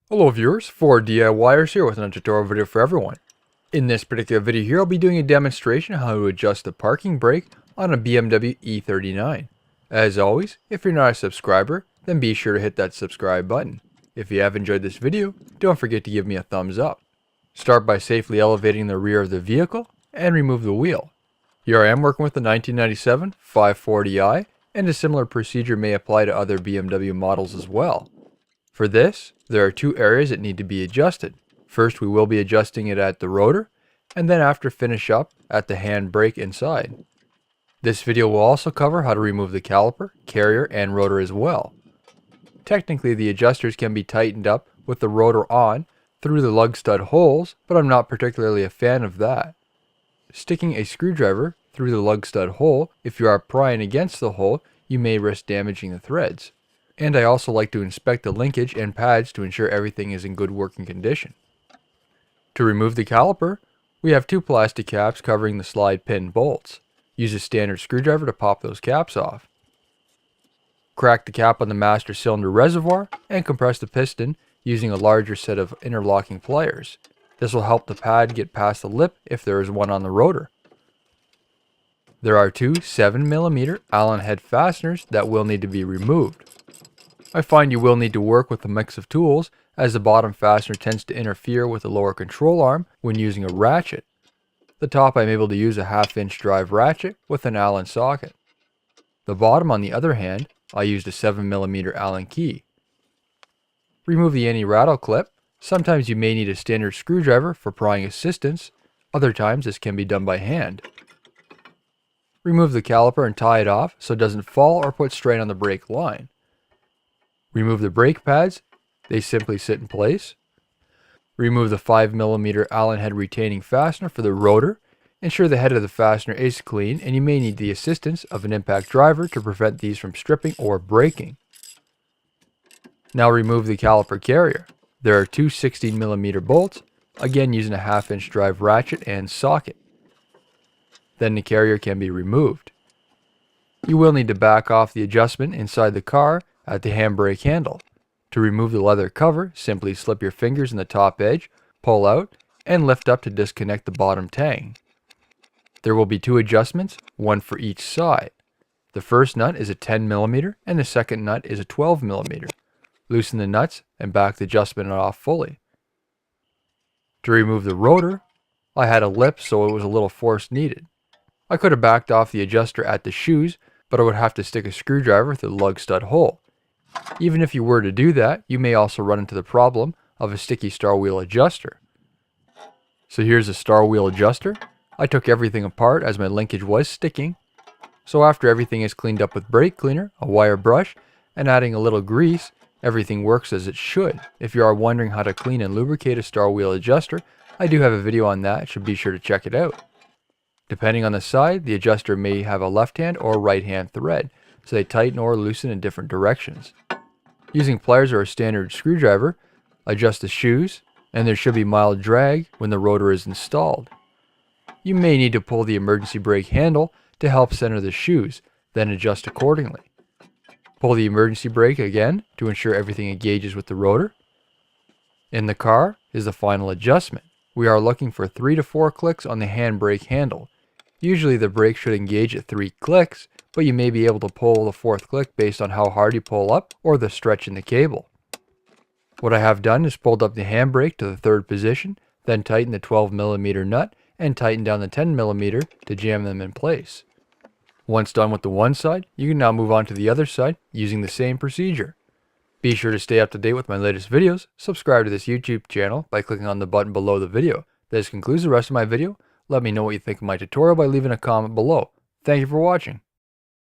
Hello viewers, 4DIYers here with another tutorial video for everyone. In this particular video here, I'll be doing a demonstration on how to adjust the parking brake on a BMW E39. As always, if you're not a subscriber, then be sure to hit that subscribe button. If you have enjoyed this video, don't forget to give me a thumbs up. Start by safely elevating the rear of the vehicle and remove the wheel. Here I am working with the 1997 540i, and a similar procedure may apply to other BMW models as well. For this, there are two areas that need to be adjusted. First, we will be adjusting it at the rotor, and then after finish up at the handbrake inside. This video will also cover how to remove the caliper, carrier, and rotor as well. Technically, the adjusters can be tightened up with the rotor on through the lug stud holes, but I'm not particularly a fan of that. Sticking a screwdriver through the lug stud hole, if you are prying against the hole, you may risk damaging the threads. And I also like to inspect the linkage and pads to ensure everything is in good working condition. To remove the caliper, we have two plastic caps covering the slide pin bolts. Use a standard screwdriver to pop those caps off. Crack the cap on the master cylinder reservoir and compress the piston using a larger set of interlocking pliers. This will help the pad get past the lip if there is one on the rotor. There are two 7mm Allen head fasteners that will need to be removed. I find you will need to work with a mix of tools, as the bottom fastener tends to interfere with the lower control arm when using a ratchet. The top I'm able to use a 1/2-inch drive ratchet with an Allen socket. The bottom, on the other hand, I used a 7mm Allen key. Remove the anti-rattle clip. Sometimes you may need a standard screwdriver for prying assistance, other times this can be done by hand. Remove the caliper and tie it off so it doesn't fall or put strain on the brake line. Remove the brake pads, they simply sit in place. Remove the 5mm Allen head retaining fastener for the rotor. Ensure the head of the fastener is clean, and you may need the assistance of an impact driver to prevent these from stripping or breaking. Now remove the caliper carrier. There are two 16mm bolts, again using a 1/2-inch drive ratchet and socket. Then the carrier can be removed. You will need to back off the adjustment inside the car at the handbrake handle. To remove the leather cover, simply slip your fingers in the top edge, pull out, and lift up to disconnect the bottom tang. There will be two adjustments, one for each side. The first nut is a 10mm and the second nut is a 12mm. Loosen the nuts and back the adjustment off fully. To remove the rotor, I had a lip so it was a little force needed. I could have backed off the adjuster at the shoes, but I would have to stick a screwdriver through the lug stud hole. Even if you were to do that, you may also run into the problem of a sticky star wheel adjuster. So here's a star wheel adjuster. I took everything apart as my linkage was sticking. So after everything is cleaned up with brake cleaner, a wire brush, and adding a little grease, everything works as it should. If you are wondering how to clean and lubricate a star wheel adjuster, I do have a video on that, so be sure to check it out. Depending on the side, the adjuster may have a left hand or right hand thread, so they tighten or loosen in different directions. Using pliers or a standard screwdriver, adjust the shoes, and there should be mild drag when the rotor is installed. You may need to pull the emergency brake handle to help center the shoes, then adjust accordingly. Pull the emergency brake again to ensure everything engages with the rotor. In the car is the final adjustment. We are looking for 3 to 4 clicks on the handbrake handle. Usually the brake should engage at 3 clicks, but you may be able to pull the 4th click based on how hard you pull up or the stretch in the cable. What I have done is pulled up the handbrake to the 3rd position, then tighten the 12mm nut and tighten down the 10mm to jam them in place. Once done with the one side, you can now move on to the other side using the same procedure. Be sure to stay up to date with my latest videos. Subscribe to this YouTube channel by clicking on the button below the video. This concludes the rest of my video. Let me know what you think of my tutorial by leaving a comment below. Thank you for watching.